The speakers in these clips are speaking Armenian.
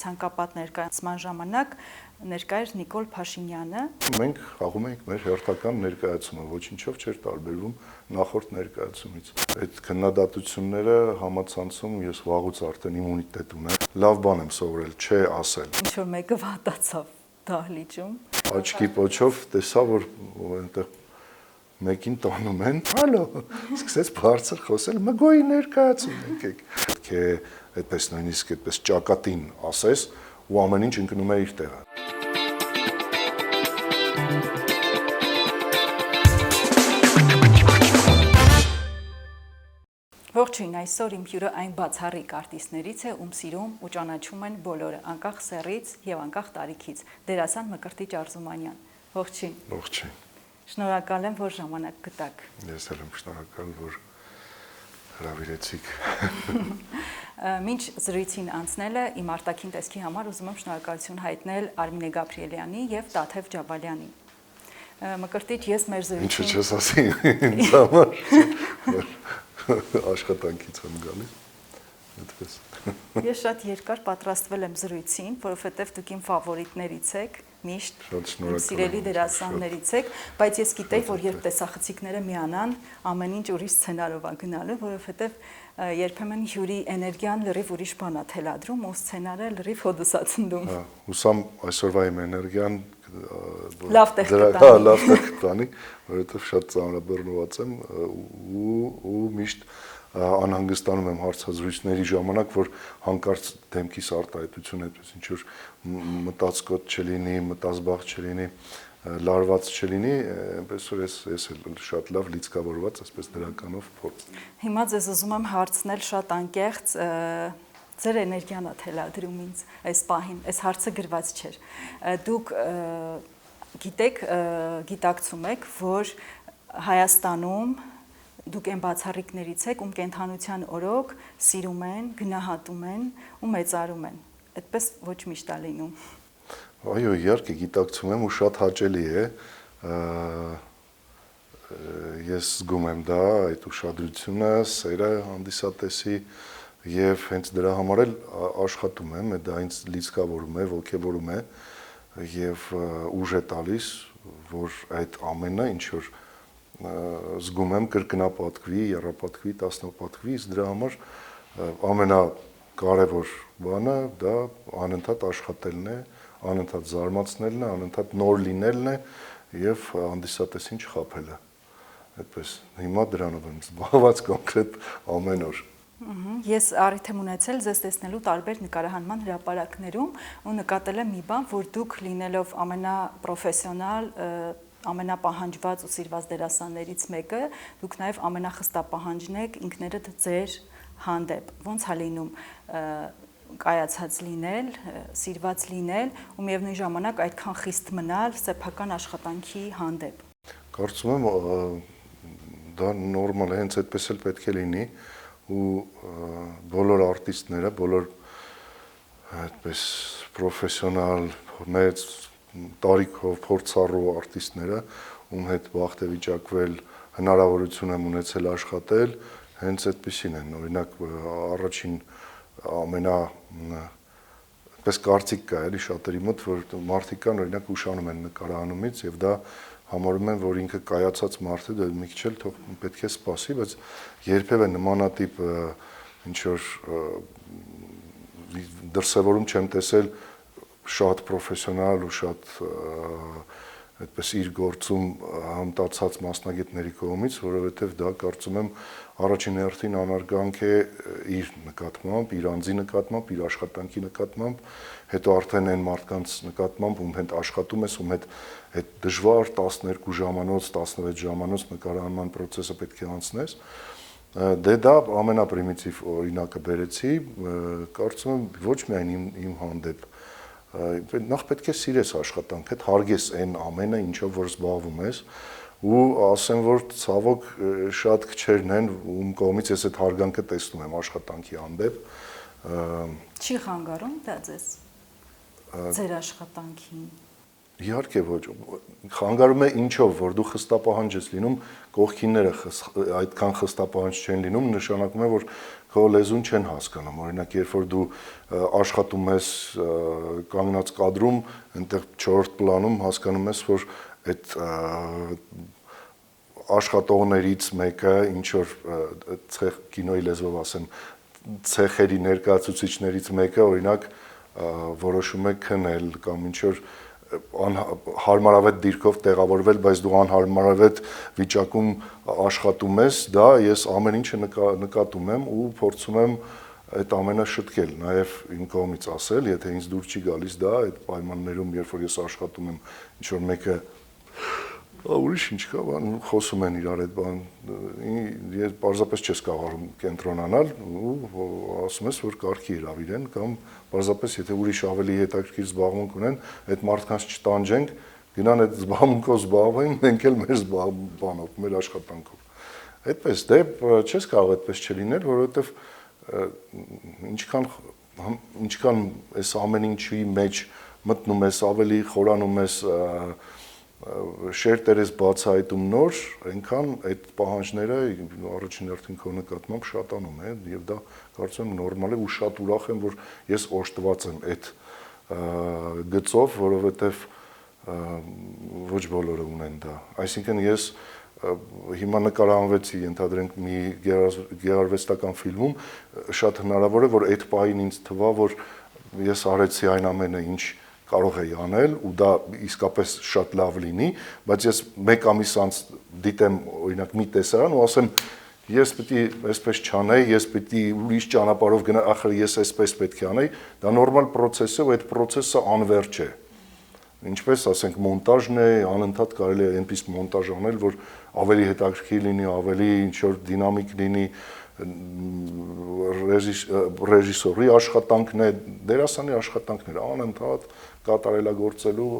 ցանկապատ ներկայացման ժամանակ ներկա էր Նիկոլ Փաշինյանը։ Մենք խաղում էինք մեր հերթական ներկայացումը, ոչինչով չէր տարբերվում նախորդ ներկայացումից։ Այդ քննադատությունները համացանցում ես վաղուց արդեն իմունիտետ ունեմ։ Լավ բան եմ սովորել, չէ ասել։ Ինչ որ մեկը վատացավ դահլիճում։ Աչքի պոչով տեսա, որ այնտեղ մեկին տանում են, հալո, սկսեց բարձր խոսել, մգոյի ներկայացում եկեք։ Պետք է այդպես նույնիսկ այդպես ճակատին ասես ու ամեն ինչ ընկնում է իր տեղը։ Ողջույն, այսօր իմ հյուրը այն բացառիկ արտիստներից է, ում սիրում ու ճանաչում են բոլորը, անկախ սեռից եւ անկախ տարիքից։ Դերասան Մկրտիչ Արզումանյան։ Ողջույն։ Ողջույն։ Շնորհակալ եմ, որ ժամանակ գտաք։ Ես էլ եմ շնորհակալ, որ հրավիրեցիք։ Մինչ զրույցին անցնելը իմ արտաքին տեսքի համար ուզում եմ շնորհակալություն հայտնել Արմինե Գաբրիելյանի եւ Տաթև Ջաբալյանի։ Մկրտիչ, ես մեր զրույցին Ինչու՞ չես ասի ինձ համար աշխատանքից եմ գալիս։ Այդպես։ Ես շատ երկար պատրաստվել եմ զրույցին, որովհետև դուք իմ ֆավորիտներից եք, միշտ իմ սիրելի դերասաններից եք, բայց ես գիտեի, որ երբ տեսախցիկները միանան, ամեն ինչ ուրիշ սցենարով է գնալու, որովհետև երբեմն հյուրի էներգիան լրիվ ուրիշ բան է թելադրում, ու սցենարը լրիվ հոդս է ցնդում։ Հուսամ այսօրվա իմ էներգիան լավ տեղ կտանի։ Լավ տեղ կտանի, որովհետև շատ ծանրաբեռնված եմ ու միշտ անհանգստանում եմ հարցազրույցների ժամանակ, որ հանկարծ դեմքիս արտահայտություն այդպես ինչ որ մտածկոտ չլինի, մտազբաղ չլինի, լարված չլինի, այնպես որ ես շատ լավ լիցքավորված, այսպես դրականով փորձ։ Հիմա ձեզ ուզում եմ հարցնել շատ անկեղծ, ձեր էներգիան է թելադրում ինձ այս պահին, այս հարցը գրված չէր։ Դուք գիտեք, գիտակցում եք, որ Հայաստանում դուք այն բացառիկներից եք, ում կենդանության օրոք սիրում են, գնահատում են ու մեծարում են։ Այդպես ոչ միշտ է լինում։ Այո, իհարկե գիտակցում եմ ու շատ հաճելի է։ Ես զգում եմ դա, այդ ուշադրությունը, սերը հանդիսատեսի եւ հենց դրա համար էլ աշխատում եմ, դա ինձ լիցքավորում է, ոգևորում է եւ ուժ է տալիս, որ այդ ամենը ինչ որ զգում եմ կրկնապատկվի, եռապատկվի, տասնապատկվի, իսկ դրա համար ամենակարևոր բանը դա անընդհատ աշխատելն է, անընդհատ զարմացնելն է, անընդհատ նոր լինելն է եւ հանդիսատեսին չխաբելը։ Այդպես հիմա դրանով եմ զբաղված կոնկրետ ամեն օր։ Ես առիթ եմ ունեցել ձեզ տեսնելու տարբեր նկարահանման հրապարակներում ու նկատել եմ մի բան, որ դուք լինելով ամենապրոֆեսիոնալ, ամենապահանջված ու սիրված դերասաններից մեկը, դուք նաև ամենախստապահանջն եք ինքներդ ձեր հանդեպ։ Ոնց է լինում կայացած լինել, սիրված լինել ու միևնույն ժամանակ այդքան խիստ մնալ սեփական աշխատանքի հանդեպ։ Կարծում եմ դա նորմալ է, հենց այդպես էլ պետք է լինի ու բոլոր արտիստները, բոլոր այդպես պրոֆեսիոնալ, մեծ տարիքով փորձառու արտիստները, ում հետ բախտ է վիճակվել, հնարավորություն եմ ունեցել աշխատել, հենց այդպեսին են։ Օրինակ առաջին այդպես կարծիք կա էլի շատերի մոտ, որ մարդիկ կան օրինակ ուշանում են նկարահանումից եւ դա համարում են, որ ինքը կայացած մարդ է, դա մի քիչ էլ թող պետք է սպասի, բայց երբևէ նմանատիպ ինչ որ դրսևորում չեմ տեսել շատ պրոֆեսիոնալ ու շատ այդպես իր գործում համտացած մասնագետների կողմից, որովհետև դա կարծում եմ առաջին հերթին անարգանք է իր նկատմամբ, իր անձի նկատմամբ, իր աշխատանքի նկատմամբ, հետո արդեն այն մարդկանց նկատմամբ, ում հետ աշխատում ես, ում հետ այդ դժվար 12 ժամանոց, 16 ժամանոց նկարահանման process-ը պետք է անցնես։ Դե դա ամենապրիմիտիվ օրինակը բերեցի, կարծում եմ ոչ միայն իմ հանդեպ նախ պետք է սիրես աշխատանքդ, հարգես այն ամենը, ինչով որ զբաղվում ես, ու ասեմ, որ ցավոք շատ քչերն են, ում կողմից ես այդ հարգանքը տեսնում եմ աշխատանքի հանդեպ։ Չի խանգարում դա ձեզ ձեր աշխատանքին։ Իհարկե ոչ, խանգարում է ինչով, որ դու խստապահանջ ես լինում, կողքինները այդքան խստապահանջ չեն լինում, նշանակում է, որ քո լեզուն չեն հասկանում։ Օրինակ, երբ որ դու աշխատում ես կանգնած կադրում, այնտեղ 4-րդ պլանում հասկանում ես, որ այդ աշխատողներից մեկը ինչ որ կինոյի լեզվով ասեմ, ցեխերի ներկայացուցիչներից մեկը, օրինակ, որոշում է քնել կամ ինչ որ հարմարավետ դիրքով տեղավորվել, բայց դու անհարմարավետ վիճակում աշխատում ես, դա ես ամեն ինչը նկատում եմ ու փորձում եմ այդ ամենը շտկել, նաև իմ կողմից ասել, եթե ինձ դուր չի գալիս դա, այդ պայմաններում, երբ որ ես աշխատում եմ, ինչ որ մեկը ուրիշ ինչ կա, խոսում են իրար այդ բան, ես պարզապես չես կարողանում կենտրոնանալ ու ասում ես, որ կարգի իրավ իրեն, կամ պարզապես եթե ուրիշ ավելի հետաքրքիր զբաղմունք ունեն, այդ մարդկանց չտանջենք, գնան այդ զբաղմունքով զբաղվեն, մենք էլ մեր բանով, մեր աշխատանքով։ Այդպես, դե չես կարող այդպես չլինել, որովհետև ինչքան այս ամեն ինչի մեջ մտնում ես, ավելի խորանում ես շերտեր ես բացահայտում նոր, այնքան այդ պահանջները առաջին հերթին քո նկատմամբ շատանում է եւ դա կարծում եմ նորմալ է ու շատ ուրախ եմ, որ ես օժտված եմ այդ գծով, որովհետեւ ոչ բոլորը ունեն դա։ Այսինքն ես հիմա նկարահանվեցի, ենթադրենք մի գեղարվեստական ֆիլմում, շատ հնարավոր է, որ այդ պահին ինձ թվա, որ ես արեցի այն ամենը, ինչ կարող էի անել ու դա իսկապես շատ լավ լինի, բայց ես մեկ ամիս անց դիտեմ օրինակ մի տեսարան ու ասեմ ես պիտի այսպես չանեի, ես պիտի ուրիշ ճանապարհով գնա, ախր ես այսպես պետք է անեի, դա նորմալ process է ու այդ process-ը անվերջ է։ Ինչպես ասենք մոնտաժն է, անընդհատ կարելի է այնպես մոնտաժ անել, որ ավելի հետաքրքիր լինի, ավելի ինչ որ դինամիկ լինի, ռեժիսորի աշխատանքն է, դերասանի աշխատանքն է, անընդհատ կատարելագործելու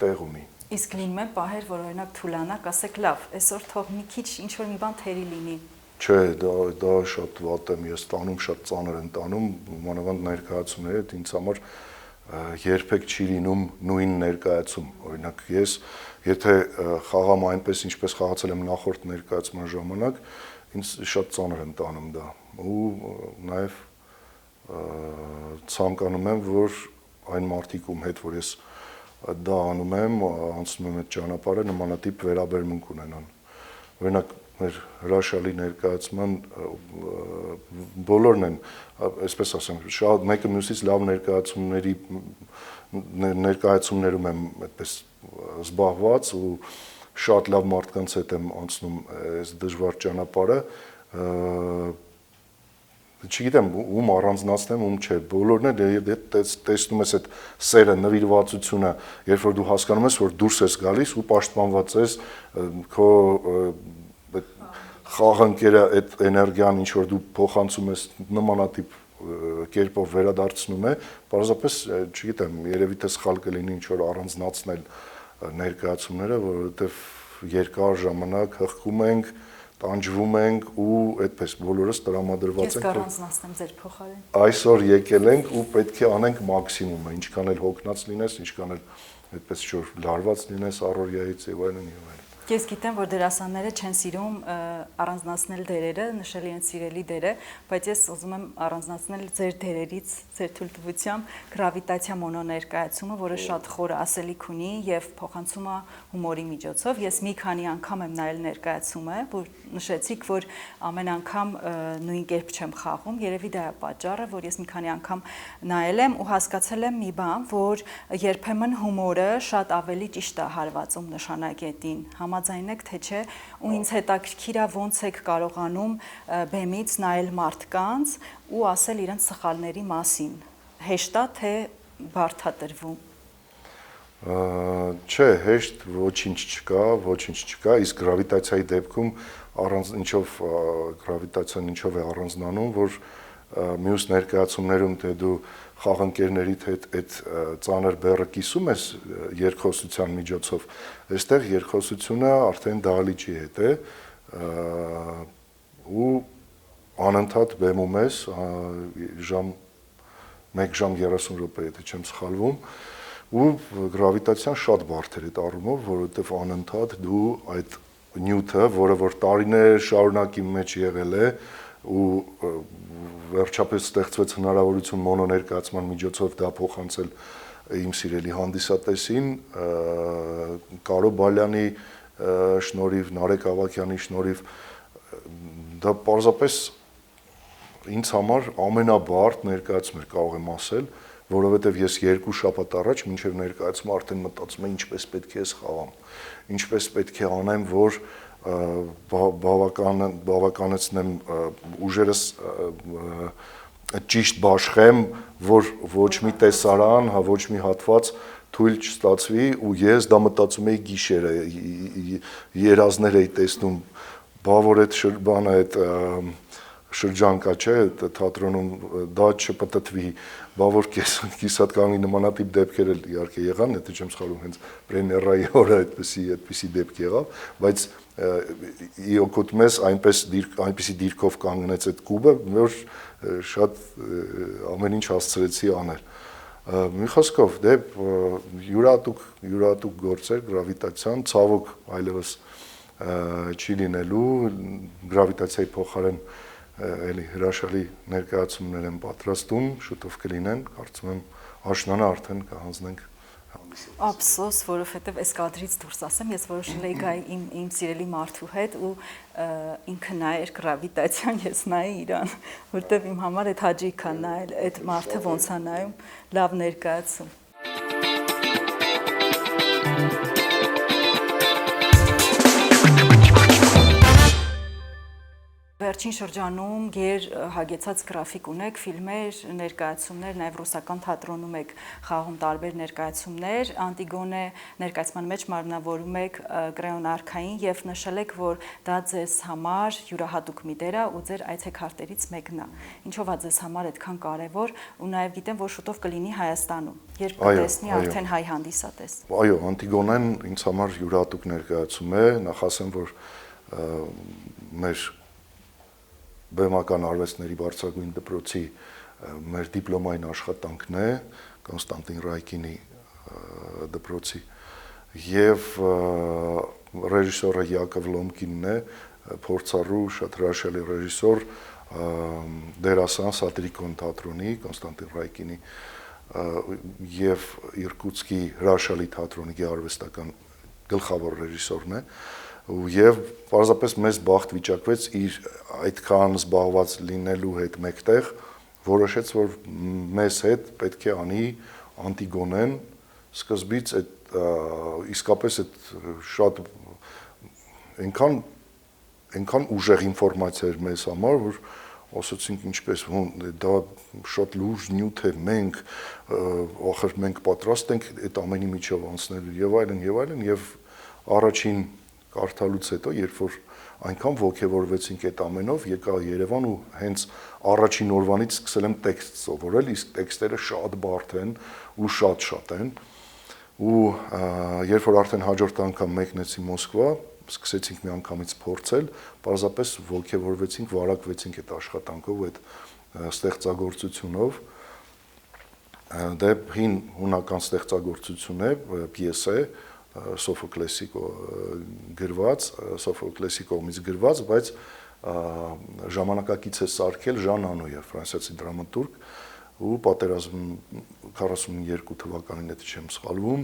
տեղ ունի։ Իսկ լինում է պահեր, որ օրինակ թուլանաք, ասեք լավ, այսօր թող մի քիչ ինչ որ մի բան թերի լինի։ Չէ, դա շատ վատ եմ ես տանում, շատ ծանր եմ տանում, մանավանդ ներկայացումները ինձ համար երբեք չի լինում նույն ներկայացում։ Օրինակ ես եթե խաղամ այնպես ինչպես խաղացել եմ նախորդ ներկայացման ժամանակ, ինձ շատ ծանր եմ տանում դա ու նաև ցանկանում եմ, որ այն մարդիկում հետ, որ ես դա անում եմ, անցնում եմ այդ ճանապարհը նմանատիպ վերաբերմունք ունենան։ Օրինակ մեր հրաշալի ներկայացման բոլորն են, այսպես ասեմ, շատ մեկը մյուսից լավ ներկայացումներում եմ այդպես զբաղված ու շատ լավ մարդկանց հետ եմ անցնում այս դժվար ճանապարհը, չգիտեմ ում առանձնացնեմ, ում չէ, բոլորն էլ տեսնում ես այդ սերը, նվիրվածությունը, երբ որ դու հասկանում ես, որ դուրս ես գալիս ու պաշտպանված ես, քո խաղընկերը այդ էներգիան, ինչ որ դու փոխանցում ես նմանատիպ կերպով վերադարձնում է, պարզապես, չգիտեմ, երևի թե սխալ կլինի ինչ որ առանձնացնել ներկայացումները, որովհետև երկար ժամանակ հղկում ենք, տանջվում ենք ու այդպես բոլորս տրամադրված ենք։ Ես կառանձնացնեմ ձեր փոխարեն։ Այսօր եկել ենք ու պետք է անենք մաքսիմումը, ինչքան էլ հոգնած լինես, ինչքան էլ այդպես շուտ լարված լինես առօրյայից եւ այլն եւ այլն։ Ես գիտեմ, որ դերասանները չեն սիրում առանձնացնել դերերը, նշել իրենց սիրելի դերը, բայց ես ուզում եմ առանձնացնել ձեր դերերից, ձեր թույլտվությամբ գրավիտացիա մոնոներկայացումը, որը շատ խորը ասելիք ունի եւ փոխանցում է հումորի միջոցով։ Ես մի քանի անգամ եմ նայել ներկայացումը, որ նշեցիք, որ ամեն անգամ նույն կերպ չեմ խաղում, երևի դա է պատճառը, որ ես մի քանի անգամ նայել եմ ու հասկացել եմ մի բան, որ երբեմն հումորը շատ ավելի ճիշտ է հարվածում նշանակետին։ Համաձայն եք, թե չէ, ու ինձ հետաքրքիր է ոնց եք կարողանում բեմից նայել մարդկանց ու ասել իրենց սխալների մասին։ Հեշտ է, թե բարդ է տրվում։ Չէ, հեշտ ոչինչ չկա, իսկ գրավիտացիայի դեպքում ինչով գրավիտացիան ինչով է առանձնանում, որ մյուս ներկայացումներում թե դու խաղընկերներիդ հետ այդ ծանր բեռը կիսում ես երկխոսության միջոցով, այստեղ երկխոսությունը արդեն դահլիճի հետ է ու անընդհատ բեմում ես 1 ժամ 30 րոպե, եթե չեմ սխալվում, ու գրավիտացիան շատ բարդ էր այդ առումով, որովհետև անընդհատ դու այդ նյութը, որը որ տարիներ շարունակ իմ մեջ եղել է, ու վերջապես ստեղծվեց հնարավորություն մոնոներկայացման միջոցով դա փոխանցել իմ սիրելի հանդիսատեսին Կարո Բալյանի շնորհիվ, Նարեկ Ավագյանի շնորհիվ դա պարզապես ինձ համար ամենաբարդ ներկայացում էր, կարող եմ ասել, որովհետև ես 2 շաբաթ առաջ մինչև ներկայացումը արդեն մտածում եմ ինչպես պետք է խաղամ, ինչպես պետք է անեմ, որ բավականեցնեմ ուժերս ճիշտ բաշխեմ, որ ոչ մի տեսարան, ոչ մի հատված թույլ չստացվի ու ես դա մտածում էի գիշերը, երազներ էի տեսնում, բավոր այդ բանը, այդ շրջան կա, չէ, թատրոնում դա չպտտվի, բավոր կիսատկանի նմանատիպ դեպքեր էլ իհարկե եղան, եթե չեմ սխալվում, հենց պրեմիերայի օրը այդպիսի դեպք եղավ, բայց ի օգուտ մեզ այնպիսի դիրքով կանգնեց այդ կուբը, որ շատ ամեն ինչ հասցրեցի անել։ Մի խոսքով, դե յուրահատուկ գործեր գրավիտացիան, ցավոք այլևս չի լինելու, գրավիտացիայի փոխարեն էլի հրաշալի ներկայացումներ են պատրաստում, շուտով կլինեն, կարծում եմ աշնանը արդեն կհանձնենք հանդիսատեսին։ Ափսոս, որովհետև այս կադրից դուրս ասեմ, ես որոշել էի գալ իմ սիրելի մարդու հետ ու ինքը նայեր գրավիտացիան, ես նայի իրան, որովհետև իմ համար այդ հաճույք է նայել, այդ մարդը ոնց է նայում, լավ ներկայացում։ Վերջին շրջանում հագեցած գրաֆիկ ունեք, ֆիլմեր, ներկայացումներ, նաև ռուսական թատրոնում եք խաղում տարբեր ներկայացումներ, Անտիգոնե ներկայացման մեջ մարմնավորում եք Կրեոն արքային եւ նշել եք, որ դա ձեզ համար յուրահատուկ մի դեր է ու ձեր այցեքարտերից մեկն է։ Ինչով է ձեզ համար այդքան կարևոր ու նաև գիտեմ, որ շուտով կլինի Հայաստանում, երբ կտեսնի արդեն հայ հանդիսատես։ Այո, Անտիգոնեն ինձ համար յուրահատուկ ներկայացում է, նախ ասեմ, որ մեր բեմական արվեստների բարձրագույն դպրոցի մեր դիպլոմային աշխատանքն է Կոնստանտին Ռայկինի դպրոցի եւ ռեժիսորը Յակով Լոմկինն է, փորձառու շատ հրաշալի ռեժիսոր, դերասան Սատրիկոն թատրոնի Կոնստանտին Ռայկինի եւ Իրկուտսկի հրաշալի թատրոնի գեղարվեստական գլխավոր ռեժիսորն է եւ պարզապես մեզ բախտ վիճակվեց իր այդքան զբաղված լինելու հետ մեկտեղ որոշեց որ մեզ հետ պետք է անի Անտիգոնեն սկզբից այդ իսկապես այդ շատ այնքան ուժեղ ինֆորմացիա էր մեզ համար որ ասացինք ինչպես դա շատ լուրջ նյութ է մենք ախր մենք պատրաստ ենք այդ ամենի միջով անցնելու եւ այլն եւ առաջին կարդալուց հետո, երբ որ այնքան ոգևորվեցինք այդ ամենով, եկա Երևան ու հենց առաջին օրվանից սկսել եմ տեքստ սովորել, իսկ տեքստերը շատ բարդ են ու շատ են։ Ու երբ որ արդեն հաջորդ անգամ մեկնեցի Մոսկվա, սկսեցինք մի անգամից փորձել, պարզապես ոգևորվեցինք, վարակվեցինք այդ աշխատանքով, այդ ստեղծագործությունով։ Դա հին հունական ստեղծագործություն է, պիես է, Սոֆոկլեսի կողմից գրված, բայց ժամանակակից է սարքել Ժան Անոյը, ֆրանսիացի դրամատուրգ, ու պատերազմ 42 թվականին, եթե չեմ սխալվում,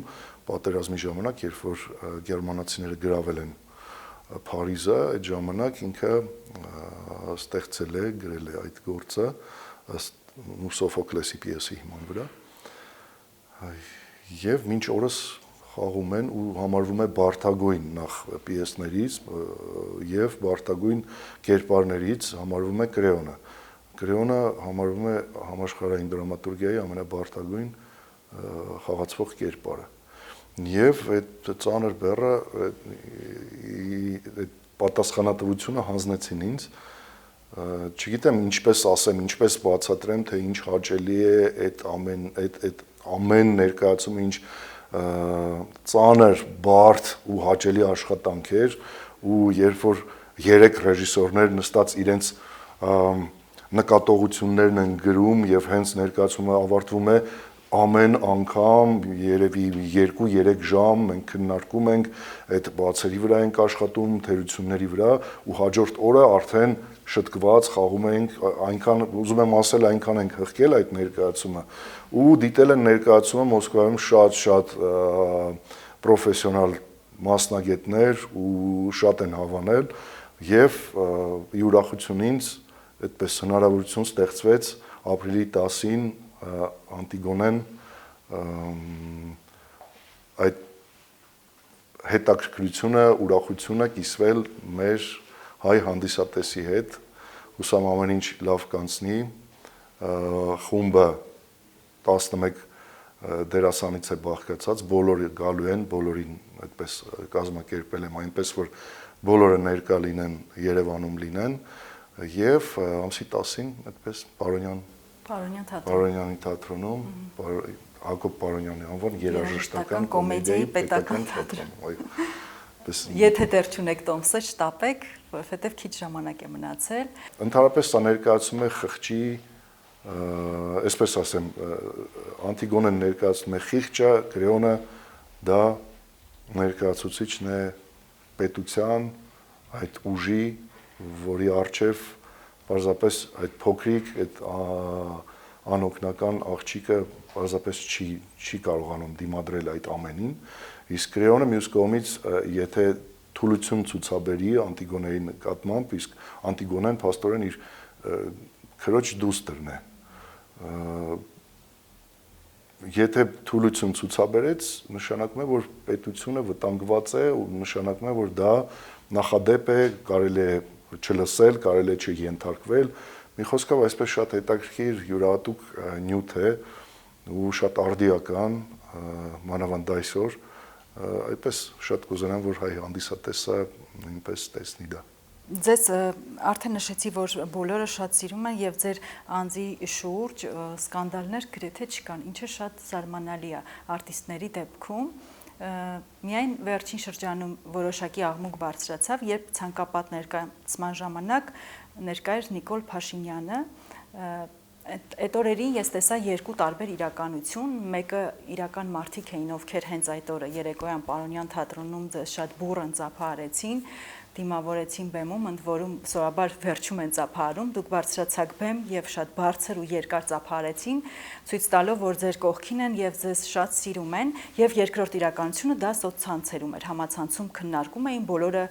պատերազմի ժամանակ, երբ որ գերմանացիները գրավել են Փարիզը, այդ ժամանակ ինքը ստեղծել է, գրել է այդ գործը Սոֆոկլեսի պիեսի հիման վրա, եւ մինչ օրս խաղում են ու համարվում է բարդագույն նախ պիեսներից եւ բարդագույն կերպարներից համարվում է Կրեոնը։ Կրեոնը համարվում է համաշխարհային դրամատուրգիայի ամենաբարդագույն խաղացվող կերպարը։ Եվ այդ ծանր բեռը այդ պատասխանատվությունը հանձնեցին ինձ։ Չգիտեմ ինչպես ասեմ, ինչպես բացատրեմ, թե ինչ հաճելի է այդ ամեն ներկայացումը, ինչ ծանր, բարդ ու հաճելի աշխատանք էր ու երբ որ 3 ռեժիսորներ նստած իրենց նկատողություններն են գրում եւ հենց ներկայացումը ավարտվում է ամեն անգամ երևի 2-3 ժամ մենք քննարկում ենք այդ բացերի վրա ենք աշխատում, թերությունների վրա ու հաջորդ օրը արդեն շտկված խաղում ենք, այնքան ուզում եմ ասել, այնքան ենք հղկել այդ ներկայացումը ու դիտել են ներկայացումը Մոսկվայում շատ պրոֆեսիոնալ մասնագետներ ու շատ են հավանել եւ ի ուրախություն ինձ այդպես հնարավորություն ստեղծվեց ապրիլի 10-ին Անտիգոնեն այդ հետաքրքրությունը, ուրախությունը կիսվել մեր հայ հանդիսատեսի հետ, հուսամ ամեն ինչ լավ կանցնի, խումբը 11 դերասանից է բաղկացած, բոլորը գալու են, բոլորին այդպես կազմակերպել եմ այնպես, որ բոլորը ներկա լինեն, Երևանում լինեն եւ ամսի 10-ին այդպես Պարոնյանի թատրոնում, Հակոբ Պարոնյանի անվան երաժշտական կոմեդիայի պետական թատրոնում։ Եթե դեռ չունեք տոմսը, շտապեք, որովհետև քիչ ժամանակ է մնացել։ Ընդհանրապես սա ներկայացում է խղճի, այսպես ասեմ, Անտիգոնեն ներկայացնում է խիղճը, Կրեոնը դա ներկայացուցիչն է պետության, այդ ուժի, որի առջև պարզապես այդ փոքրիկ, այդ անօգնական աղջիկը պարզապես չի կարողանում դիմադրել այդ ամենին, իսկ Կրեոնը մյուս կողմից, եթե թուլություն ցուցաբերի Անտիգոնեի նկատմամբ, իսկ Անտիգոնեն փաստորեն իր քրոջ դուստրն է, եթե թուլություն ցուցաբերեց, նշանակում է, որ պետությունը վտանգված է ու նշանակում է, որ դա նախադեպ է, կարելի է չլսել, կարելի է չենթարկվել, մի խոսքով այսպես շատ հետաքրքիր յուրահատուկ նյութ է ու շատ արդիական, մանավանդ այսօր, այդպես շատ կուզենամ, որ հայ հանդիսատեսը նույնպես տեսնի դա։ Ձեզ արդեն նշեցի, որ բոլորը շատ սիրում են եւ ձեր անձի շուրջ սկանդալներ գրեթե չկան, ինչը շատ զարմանալի է արտիստների դեպքում։ Միայն վերջին շրջանում որոշակի աղմուկ բարձրացավ, երբ ցանկապատ ներկայացման ժամանակ ներկա էր Նիկոլ Փաշինյանը։ Այդ օրերին ես տեսա երկու տարբեր իրականություն, մեկը իրական մարդիկ էին, ովքեր հենց այդ օրը երեկոյան Պարոնյան թատրոնում շատ բուռն ծափահարեցին, դիմավորեցին բեմում, ընդ որում սովորաբար վերջում են ծափահարում, դուք բարձրացաք բեմ եւ շատ բարձր ու երկար ծափահարեցին, ցույց տալով, որ ձեր կողքին են եւ ձեզ շատ սիրում են, եւ երկրորդ իրականությունը դա սոցցանցերում էր, համացանցում քննարկում էին, բոլորը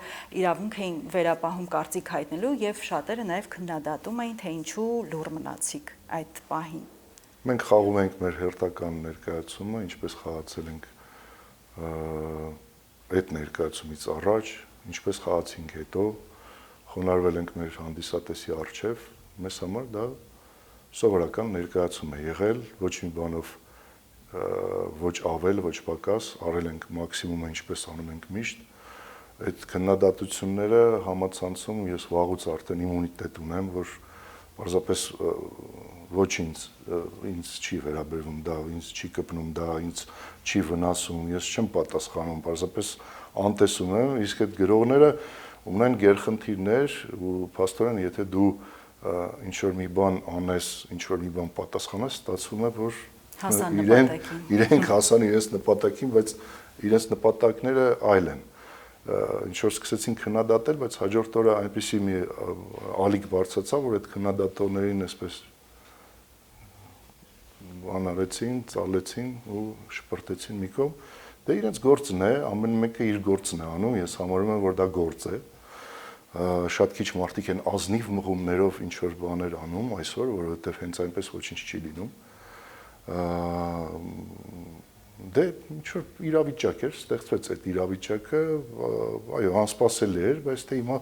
իրավունք էին վերապահում կարծիք հայտնելու եւ շատերը նաեւ քննադատում էին, թե ինչու լուռ մնացիք այդ պահին։ Մենք խաղում ենք մեր հերթական ներկայացումը, ինչպես խաղացել ենք այդ ներկայացումից առաջ, ինչպես խաղացինք հետո, խոնարհվել ենք մեր հանդիսատեսի առջև, մեզ համար դա սովորական ներկայացում է եղել, ոչ մի բանով ոչ ավել, ոչ պակաս, արել ենք մաքսիմումը, ինչպես անում ենք միշտ։ Այդ քննադատությունները համացանցում ես վաղուց արդեն իմունիտետ ունեմ, որ պարզապես ոչինչ ինձ չի վերաբերվում դա, ինձ չի կպնում դա, ինձ չի վնասում, ես չեմ պատասխանում, պարզապես անտեսում եմ, իսկ այդ գրողները ունեն գերխնդիրներ ու փաստորեն եթե դու ինչ որ մի բան անես, ինչ որ մի բան պատասխանես, ստացվում է, որ իրենք հասան իրենց նպատակին, բայց իրենց նպատակները այլ են։ Ինչ որ սկսեցին քննադատել, բայց հաջորդ օրը այնպեսի մի ալիք բարձրացավ, որ այդ քննադատողներին այսպես անարեցին, ծալեցին ու շպրտեցին մի կողմ։ Դա իրենց գործն է, ամեն մեկը իր գործն է անում, ես համարում եմ, որ դա գործ է։ Շատ քիչ մարդիկ են ազնիվ մղումներով ինչ որ բաներ անում այսօր, որովհետև հենց այնպես ոչինչ չի լինում։ Դե ինչ որ իրավիճակ էր, ստեղծվեց այդ իրավիճակը, այո, անսպասելի էր, բայց թե հիմա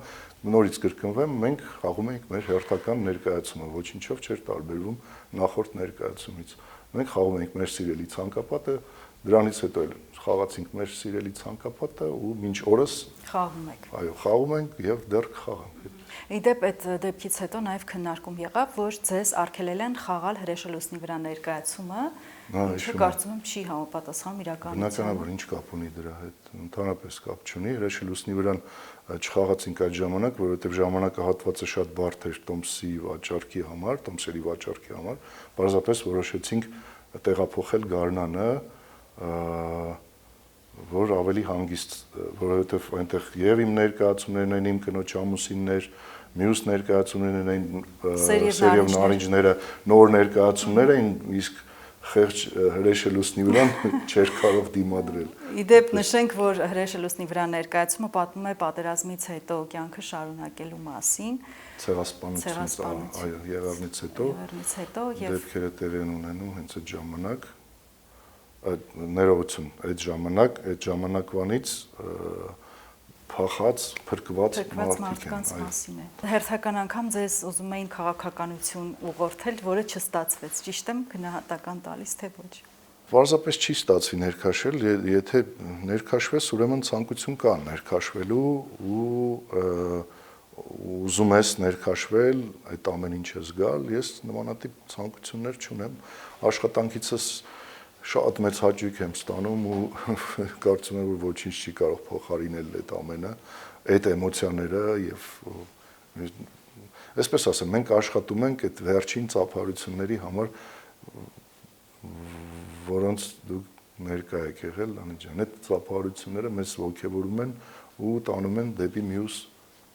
նորից կրկնվեմ, մենք խաղում ենք մեր հերթական ներկայացումը, ոչինչով չէր տարբերվում նախորդ ներկայացումից։ Մենք խաղում ենք մեր սիրելի ցանկապատը, դրանից հետո էլ խաղացինք մեր սիրելի ցանկապատը ու մինչ օրս խաղում եք։ Այո, խաղում ենք եւ դեռ կխաղանք։ Իդեպ այդ դեպքից հետո նաև քննարկում եղավ, որ ձեզ արգելել են խաղալ հրեշելուսնի վրա ներկայացումը, ինչը կարծում եմ չի համապատասխանում իրականությանը։ Բնականաբար ինչ կապ ունի դրա հետ, ընդհանրապես կապ չունի, հրեշելուսնի վրան չխաղացինք այդ ժամանակ, որովհետև ժամանակահատվածը շատ բարդ էր տոմսի վաճառքի համար, տոմսերի վաճառքի համար, պարզապես որոշեցինք տեղափոխել Գառնանը, որ ավելի հանգիստ, որովհետև այնտեղ եւ իմ ներկայացումներն են, իմ կնոջ ամուսիններ, մյուս ներկայացումներն են, Սերիև նարինջները, նոր ներկայացումներ են, իսկ խեղճ Հրեշը լուսնի վրա չէր կարող դիմադրել։ Իդեպ նշենք, որ Հրեշը լուսնի վրա ներկայացումը պատմում է պատերազմից հետո կյանքը շարունակելու մասին, ցեղասպանությունից, այո, եղավնից հետո դեպքերը տեղի են ունենում հենց այդ ժամանակ, ներողություն, այդ ժամանակվանից փախած, փրկված մարդկանց մասին է։ Հերթական անգամ ձեզ ուզում էին քաղաքականություն ուղղորդել, որը չստացվեց, ճիշտ եմ գնահատական տալիս, թե ոչ։ Պարզապես չի ստացվի ներքաշել, եթե ներքաշվես, ուրեմն ցանկություն կա ներքաշվելու ու ուզում ես ներքաշվել, այդ ամեն ինչը զգալ, ես նմանատիպ ցանկություններ չունեմ, աշխատանքիցս շատ մեծ հաճույք եմ ստանում ու կարծում եմ, որ ոչինչ չի կարող փոխարինել այդ ամենը, այդ էմոցիաները եւ այսպես ասեմ, մենք աշխատում ենք այդ վերջին ծափարությունների համար, որոնց դուք ներկա եք եղել, Անիտ ջան, այդ ծափարությունները մեզ ողջևորում են ու տանում են դեպի մյուս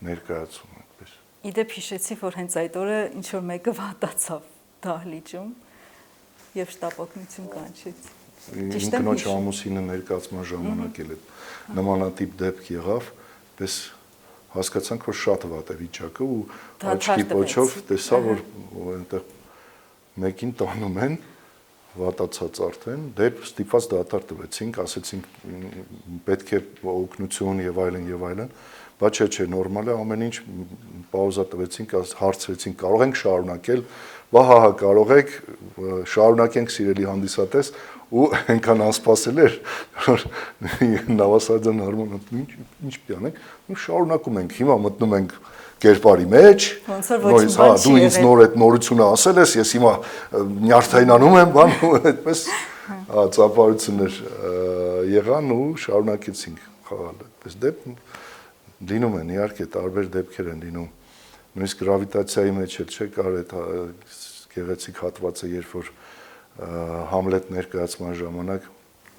ներկայացում, այդպես։ Իդեպ հիշեցի, որ հենց այդ օրը ինչ որ մեկը վատացավ դահլիճում եւ շտապօգնություն կանչեց։ Իմ կնոջ ամուսինը ներկայացման ժամանակ էլ նմանատիպ դեպք եղավ, պես հասկացանք, որ շատ վատ է վիճակը ու աչքի պոչով տեսա, որ այնտեղ մեկին տանում են վատացած արդեն, դեպ ստիպված դատար տվեցինք, ասեցինք պետք է օգնություն եւ այլն, բայց չէ, նորմալ է, ամեն ինչ պաուզա տվեցինք, հարցրեցինք, կարող ենք շարունակել, հա, կարող եք, շարունակենք սիրելի հանդիսատես ու այնքան անսպասել էր, որ Նավասարդյան հարմոնը ինչ պիտի անենք, ու շարունակում ենք, հիմա մտնում ենք կերպարի մեջ, նորից, հա, դու ինձ նոր այդ նորությունը ասել ես, ես հիմա նյարդայնանում եմ, բան, ու այդպես ծափարություններ եղան ու շարունակեցինք խաղալ, այդպես դեպք լինում են, իհարկե, տարբեր դեպքեր են լինում, նույնիսկ գրավիտացիայի մեջ էլ չէ, կար այդ գեղեցիկ հատվածը, երբ որ Համլետ ներկայացման ժամանակ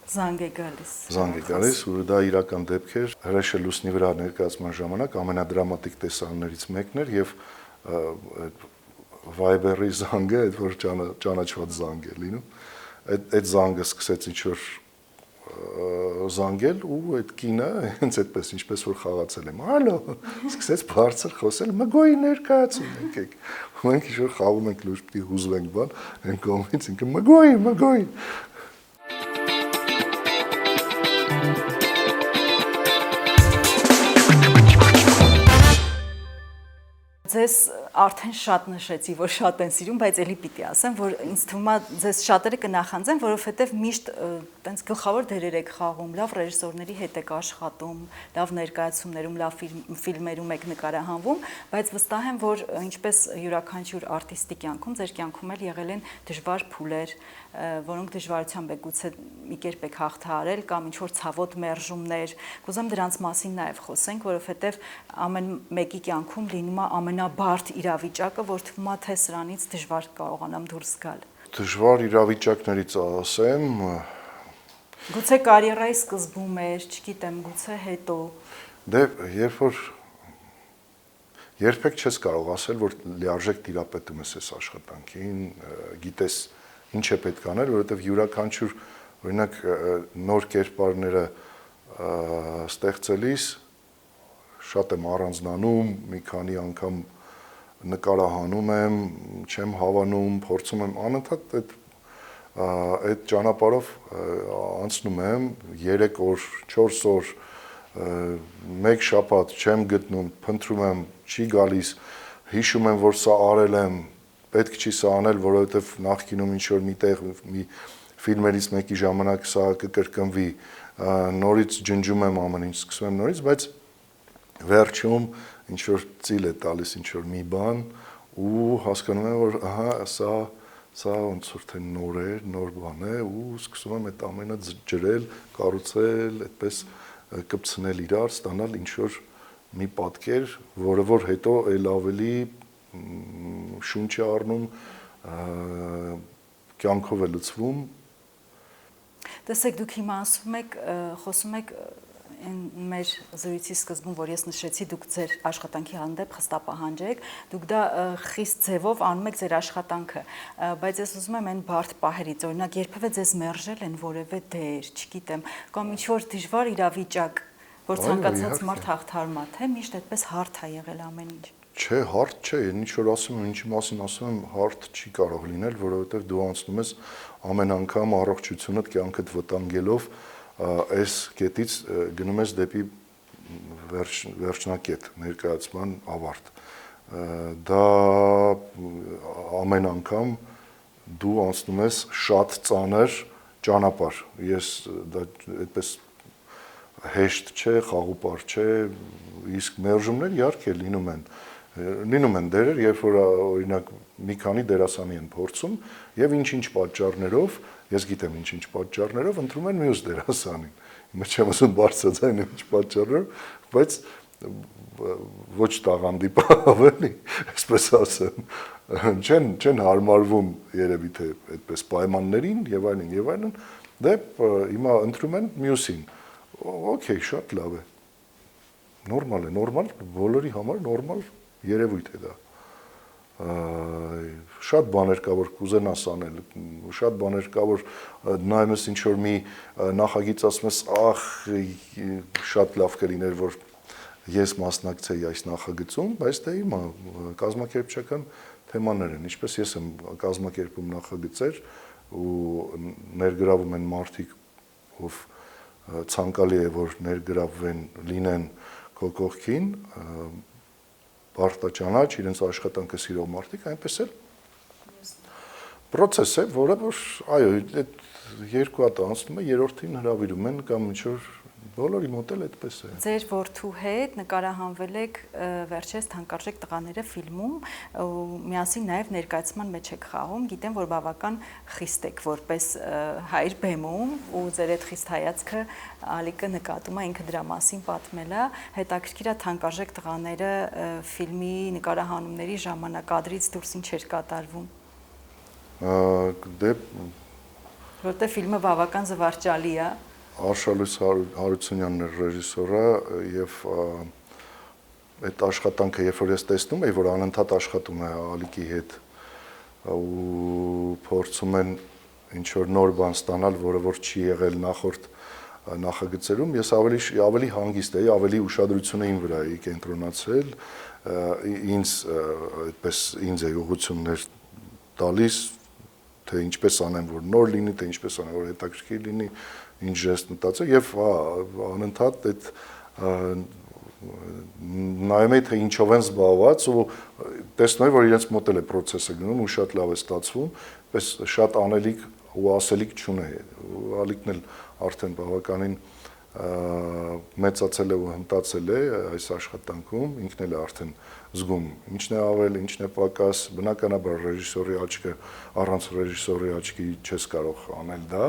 զանգ է գալիս, ու դա իրական դեպք էր, Հրեշը լուսնի վրա ներկայացման ժամանակ ամենադրամատիկ տեսարաններից մեկն էր եւ Viber-ի զանգը, այդ որ ճանաչված զանգ է լինում, այդ զանգը սկսեց ինչ-որ զանգել ու այդ կինը հենց այդպես ինչպես որ խաղացել եմ, ալո, սկսեց բարձր խոսել, մգոյի ներկայացում եկեք, մենք ինչ-որ խաղում ենք լուրջ պիտի հուզվենք բան, այն կողմից ինքը մգոյի Ձեզ արդեն շատ նշեցի, որ շատ են սիրում, բայց ելի պիտի ասեմ, որ ինձ թվում է ձեզ շատերը կնախանձեն, որովհետև միշտ տենց գլխավոր դերեր եք խաղում, լավ ռեժիսորների հետ եք աշխատում, լավ ներկայացումներում, լավ ֆիլմերում եք նկարահանվում, բայց վստահ եմ, որ ինչպես յուրաքանչյուր արտիստի կյանքում, ձեր կյանքում էլ եղել են դժվար փուլեր, որոնք դժվարությամբ եք գուցե մի կերպ եք հաղթահարել կամ ինչ-որ ցավոտ մերժումներ, կուզեմ դրանց մասին նաև խոսենք, որովհետև ամեն մեկի կյանքում լինում է ամենաբարդ իրավիճակը, որ թվում է թե սրանից դժվար կարողանամ դուրս գալ։ Դժվար իրավիճակներից ասեմ, գուցե կարիերայի սկզբում էր, չգիտեմ, գուցե հետո։ Դե երբ որ երբեք չես կարող ասել, որ լիարժեք տիրապետում ես այս աշխատանքին, գիտես ինչ է պետք անել, որովհետև յուրաքանչյուր, օրինակ, նոր կերպարները ստեղծելիս շատ եմ առանձնանում, մի քանի անգամ նկարահանում եմ, չեմ հավանում, փորձում եմ անընդհատ այդ ճանապարհով անցնում եմ 3 օր, 4 օր, 1 շաբաթ չեմ գտնում, փնտրում եմ, չի գալիս, հիշում եմ, որ սա արել եմ, պետք չի սա անել, որովհետև նախկինում ինչ-որ միտեղ մի ֆիլմերից մեկի ժամանակ սա կկրկնվի, նորից ջնջում եմ ամեն ինչ, սկսում եմ նորից, բայց վերջում ինչ-որ ծիլ է տալիս ինչ-որ մի բան ու հասկանում եմ, որ ահա սա ոնց որ թե նոր է, նոր բան է ու սկսում եմ այդ ամենը ջրել, կառուցել, այդպես կպցնել իրար, ստանալ ինչ-որ մի պատկեր, որը որ հետո էլ ավելի շունչ է առնում, կյանքով է լցվում։ Տեսեք, դուք հիմա խոսում եք մեր զրույցի սկզբում, որ ես նշեցի, դուք ձեր աշխատանքի հանդեպ խստապահանջ եք, դուք դա խիստ ձևով անում եք ձեր աշխատանքը, բայց ես ուզում եմ այն բարդ պահերից, օրինակ, երբևէ ձեզ մերժել են որևէ դեր, չգիտեմ, կամ ինչ-որ դժվար իրավիճակ, որ ցանկացած մարդ հաղթարում է, թե միշտ այդպես հարթ է եղել ամեն ինչ։ Չէ, հարթ չէ, ինչ որ ասում եմ, ինչի մասին ասում եմ, հարթ չի կարող լինել, որովհետև դու անցնում ես ամեն անգամ առողջությունդ կյանքդ վտանգելով այս կետից գնում ես դեպի վերջնակետ, ներկայացման ավարտ։ Դա ամեն անգամ դու անցնում ես շատ ծանր ճանապարհ։ Ես դա այդպես հեշտ չէ, խաղուպար չէ, իսկ մերժումներ իհարկե լինում են դերեր, երբ որ օրինակ մի քանի դերասանի են փորձում եւ ինչ-ինչ պատճառներով, ես գիտեմ ինչ-ինչ պատճառներով ընտրում են մյուս դերասանին։ Հիմա չեմ ասում բարձրաձայն ինչ պատճառներով, բայց ոչ տաղանդի ավելի, այսպես ասեմ, չեն հարմարվում երևի թե այդպես պայմաններին եւ այլն, դե հիմա ընտրում են մյուսին։ Okay, շատ լավ է։ Նորմալ, բոլորի համար նորմալ երևույթ է դա։ Շատ բաներ կա, որ կուզենաս անել, շատ բաներ կա, որ նայում ես ինչ որ մի նախագիծ ասում ես, ախ, շատ լավ կլիներ, որ ես մասնակցեի այս նախագծում, բայց դա հիմա կազմակերպչական թեմաներ են, ինչպես ես եմ կազմակերպում նախագծեր ու ներգրավում են մարդիկ, ով ցանկալի է, որ ներգրավվեն, լինեն քո կողքին, պարտաճանաչ, իրենց աշխատանքը սիրող մարդիկ, այնպես էլ process է, որը որ այո, այդ երկու հատ անցնում է, երրորդին հրավիրում են կամ ինչ որ բոլորի մոտ էլ այդպես է։ Ձեր որդու հետ նկարահանվել եք վերջերս Թանկարժեք տղաները ֆիլմում ու միասին նաև ներկայացման մեջ եք խաղում, գիտեմ, որ բավական խիստ եք որպես հայր բեմում ու ձեր այդ խիստ հայացքը Ալիկը նկատում է, ինքը դրա մասին պատմել է, հետաքրքիր է Թանկարժեք տղաները ֆիլմի նկարահանումների ժամանակ կադրից դուրս ինչ էր կատարվում։ Դե որտե ֆիլմը բավական զվարճալի է։ Արշալույս Հարությունյանն էր ռեժիսորը եւ այդ աշխատանքը, երբ որ ես տեսնում եի, որ անընդհատ աշխատում է Ալիկի հետ ու փորձում են ինչ որ նոր բան ստանալ, որը որ չի եղել նախորդ նախագծերում, ես ավելի հանգիստ էի, ավելի ուշադրություն իմ վրա էի կենտրոնացրել, ինձ է ուղղություններ տալիս, թե ինչպես անեմ, որ նոր լինի, թե ինչպես անեմ, որ հետաքրքիր լինի, ինչ ժեստ մտածել եւ անընդհատ այդ նայում եմ թե ինչով են զբաղված ու տեսնում եմ որ իրենց մոտ էլ է process-ը գնում ու շատ լավ է ստացվում, պես շատ անելիք ու ասելիք չունի։ Ալիկն էլ արդեն բավականին մեծացել է ու հմտացել է այս աշխատանքում, ինքն էլ է արդեն զգում ինչն է ավել, ինչն է պակաս, բնականաբար ռեժիսորի աչքը առանց ռեժիսորի աչքի չես կարող անել դա,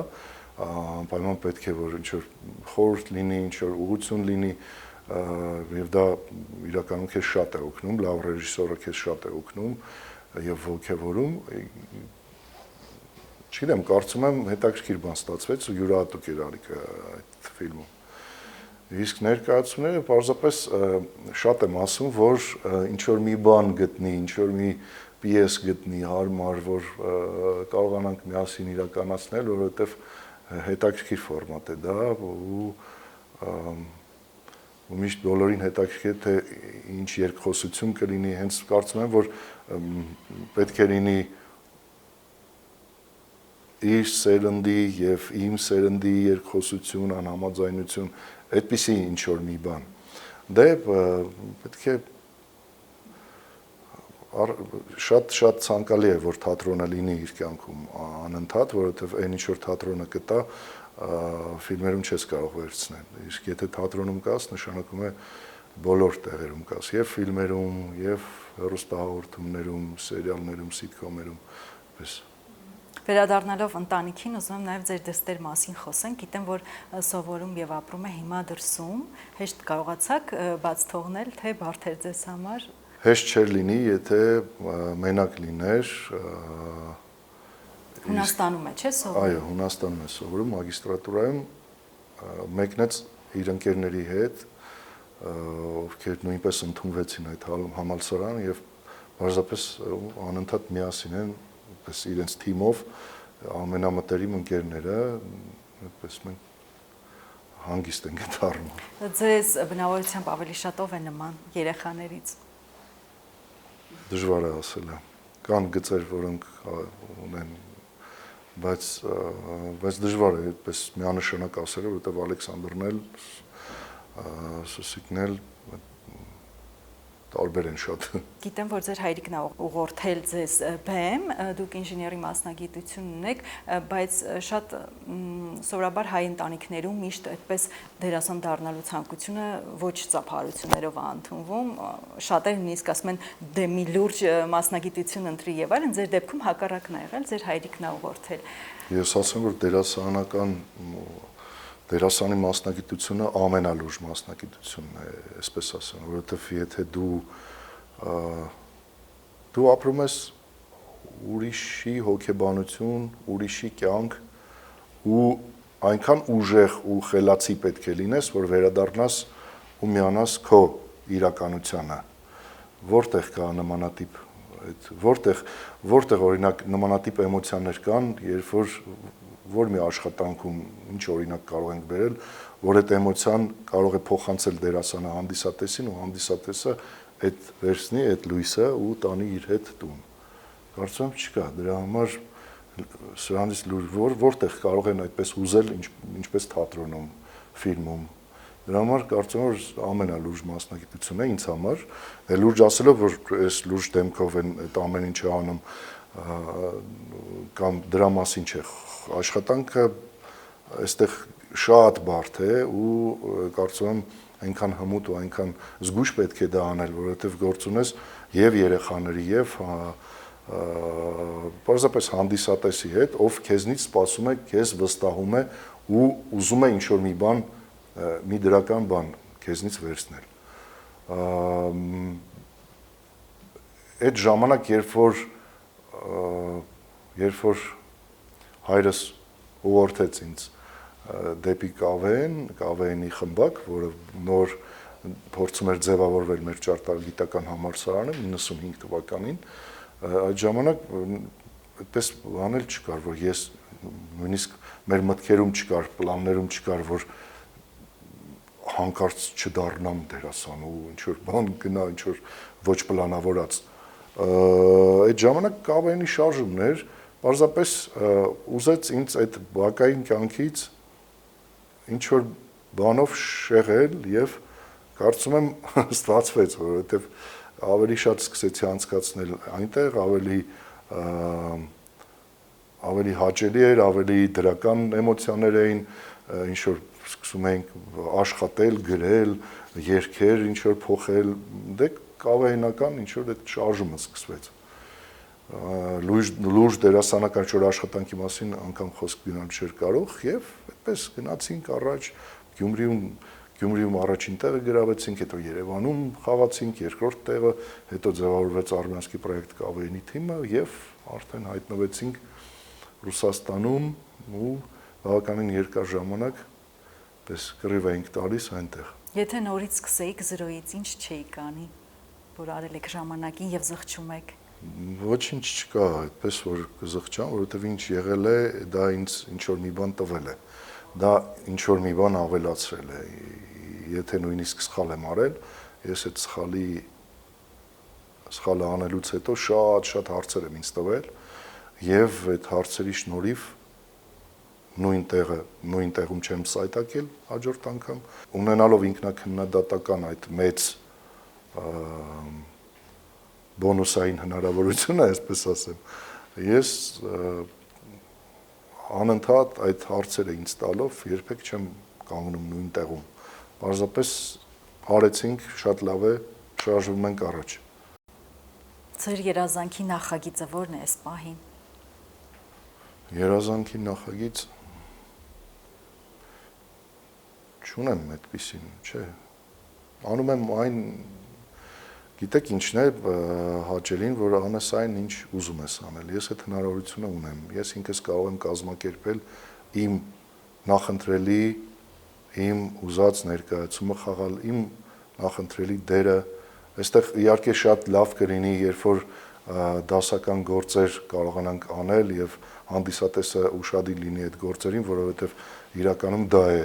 անպայման պետք է որ ինչ որ խորհուրդ լինի, ինչ որ ուղղություն լինի եւ դա իրականում քեզ շատ է օգնում, լավ ռեժիսորը քեզ շատ է օգնում եւ ոգևորում։ Չգիտեմ, կարծում եմ հետաքրքիր բան ստացվեց ու յուրահատուկ էր Ալիկը այդ ֆիլմում։ Իսկ ներկայացումները պարզապես շատ եմ ասում, որ ինչ որ մի բան գտնի, ինչ որ մի պիես գտնի հարմար, որ կարողանանք միասին իրականացնել, որովհետև հետաքրքիր ֆորմատ է դա ու միշտ բոլորին հետաքրքիր է թե ինչ երկխոսություն կլինի, հենց կարծում եմ, որ պետք է լինի իր սերնդի եւ իմ սերնդի երկխոսություն, անհամաձայնություն, այդպիսի ինչ որ մի բան։ Դե պետք է շատ ցանկալի է որ թատրոնը լինի իր կյանքում անընդհատ, որովհետեւ այն ինչ որ թատրոնը կտա, ֆիլմերում չես կարող վերցնել։ Իսկ եթե թատրոնում կաս, նշանակում է բոլոր տեղերում կաս, եւ ֆիլմերում, եւ հեռուստահաղորդումներում, սերիալներում, սիթկոմերում, պես։ Վերադառնալով ընտանիքին, ուզում եմ նաև ձեր դստեր մասին խոսենք, գիտեմ, որ սովորում եւ ապրում է հիմա դրսում, հեշտ կարողացաք բաց թողնել, թե բարդ էր ձեզ համար։ Հեշտ չէր լինի, եթե մենակ լիներ, Հունաստանում է, չէ՞ սովորում։ Այո, Հունաստանում է սովորում, մագիստրատուրայում մեկնեց իր ընկերների հետ, ովքեր նույնպես ընդունվեցին այդ համալսարան եւ բարձրապես անընդհատ միասին են, պես իրենց թիմով ամենամտերիմ ընկերները, այդպես մենք հանգիստ ենք այդ առումով։ Ձեզ բնավորությամբ ավելի շատ ով է նման երեխաներից։ Դժվար է ասել։ Կան գծեր, որոնք ունեն, բայց դժվար է այդպես միանշանակ ասել, որովհետև Ալեքսանդրն էլ Սուսիկն էլ տարբեր են շատ։ Գիտեմ, որ ձեր հայրիկն է ուղղորդել ձեզ բեմ, դուք ինժեների մասնագիտություն ունեք, բայց շատ սովորաբար հայ ընտանիքներում միշտ այդպես դերասան դառնալու ցանկությունը ոչ ծափարություններով է ընդունվում, շատերը նույնիսկ ասում են դե մի լուրջ մասնագիտություն ընտրի եւ այլն, ձեր դեպքում հակառակն է եղել, ձեր հայրիկն է ուղղորդել։ Ես ասեմ, որ դերասանի մասնագիտությունը ամենալուրջ մասնագիտությունն է, այսպես ասեմ, որովհետև եթե դու ապրում ես ուրիշի հոգեբանություն, ուրիշի կյանք ու այնքան ուժեղ ու խելացի պետք է լինես, որ վերադառնաս ու միանաս քո իրականությանը, որտեղ կա նմանատիպ որտեղ օրինակ նմանատիպ էմոցիաներ կան, երբ որ մի աշխատանքում ինչ օրինակ կարող ենք բերել, որ այդ էմոցիան կարող է փոխանցել դերասանը հանդիսատեսին ու հանդիսատեսը այդ վերցնի այդ լույսը ու տանի իր հետ տուն։ Կարծում եմ չկա, դրա համար սրանից որտեղ կարող են այդպես ուզել, ինչպես թատրոնում, ֆիլմում։ Դրա համար կարծում եմ, որ ամենալուրջ մասնագիտությունն է ինձ համար, լուրջ ասելով, որ այս լուրջ դեմքով են այդ ամեն ինչը անում, կամ դրա մասին չէ, աշխատանքը այստեղ շատ բարդ է ու կարծում եմ այնքան հմուտ ու այնքան զգույշ պետք է դա անել, որովհետև գործ ունես եւ երեխաների եւ պարզապես հանդիսատեսի հետ, ով քեզնից սպասում է, քեզ վստահում է ու ուզում է ինչ-որ մի բան, մի դրական բան քեզնից վերցնել։ Այդ ժամանակ, երբ որ հայրս ուղղորդեց ինձ դեպի կավեինի խմբակ, որը նոր փորձում էր ձևավորվել մեր ճարտարագիտական համալսարանը 95 թվականին, այդ ժամանակ այդպես բան էլ չկար, որ ես նույնիսկ մեր մտքերում չկար, պլաններում չկար, որ հանկարծ չդառնամ դերասան ու ինչ-որ բան գնա, ինչ-որ ոչ պլանավորած։ Այդ ժամանակ կավեինի շարժումն էր, պարզապես ուզեց ինձ այդ բակային կյանքից ինչ-որ բանով շեղել եւ կարծում եմ ստացվեց, որովհետեւ ավելի շատ սկսեցի անցկացնել այնտեղ, ավելի հաճելի էր, ավելի դրական էմոցիաներ էին, ինչ-որ սկսում էինք աշխատել, գրել, երգեր, ինչ-որ փոխել, դե կավեինական ինչ-որ այդ շարժումը սկսվեց։ Լուրջ դերասանական ինչ-որ աշխատանքի մասին անգամ խոսք գնալ չէր կարող եւ այդպես գնացինք առաջ Գյումրիում առաջին տեղը գրավեցինք, հետո Երևանում խաղացինք երկրորդ տեղը, հետո ձևավորվեց Արմենսկի պրոյեկտ կավեինի թիմը եւ արդեն հայտնվեցինք Ռուսաստանում ու բավականին երկար ժամանակ պես կռիվ էինք տալիս այնտեղ։ Եթե նորից սկսեիք 0-ից, ինչ չէիք անի, որ արել եք ժամանակին եւ զղջում եք։ Ոչինչ չկա, այդպես որ կզղջամ, որովհետեւ ինչ եղել է, դա ինձ ինչ որ մի բան տվել է։ Դա ինչ որ մի բան ավելացրել է։ Եթե նույնիսկ սխալ եմ արել, ես այդ սխալը անելուց հետո շատ հարցեր եմ ինձ տվել եւ այդ հարցերի շնորհիվ նույն տեղում չեմ սայտակել հաջորդ անգամ, ունենալով ինքնակնդատական այդ մեծ բոնուսային հնարավորությունը, այսպես ասեմ, ես անընդհատ այդ հարցերը ինձ տալով երբեք չեմ կանգնում նույն տեղում։ Պարզապես արեցինք, շատ լավ է, շարժվում ենք առաջ։ Ձեր երազանքի նախագիծը ո՞րն է այս պահին։ Երազանքի նախագիծ չունեմ այդպիսին, չէ։ Անում եմ այն Գիտեք ինչն է հաճելին, որ անես այն ինչ ուզում ես անել։ Ես այդ հնարավորությունը ունեմ։ Ես ինքս կարող եմ կազմակերպել իմ նախընտրելի, իմ ուզած ներկայացումը խաղալ, իմ նախընտրելի դերը։ Այստեղ իհարկե շատ լավ կլինի, երբ որ դասական գործեր կարողանանք անել եւ հանդիսատեսը ուշադիր լինի այդ գործերին, որովհետեւ իրականում դա է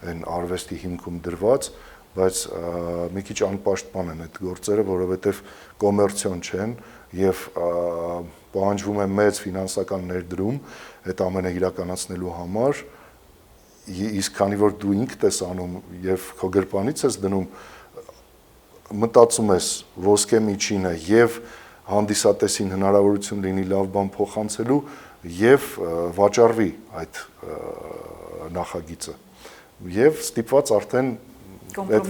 այն արվեստի հիմքում դրված, բայց մի քիչ անպաշտպան են այդ գործերը, որովհետև կոմերցիոն չեն եւ պահանջվում է մեծ ֆինանսական ներդրում այդ ամենը իրականացնելու համար, իսկ քանի որ դու ինքդ ես անում եւ քո գրպանից ես դնում, մտածում ես ոսկե միջինը եւ հանդիսատեսին հնարավորություն լինի լավ բան փոխանցելու եւ վաճառվի այդ նախագիծը եւ ստիպված արդեն այդ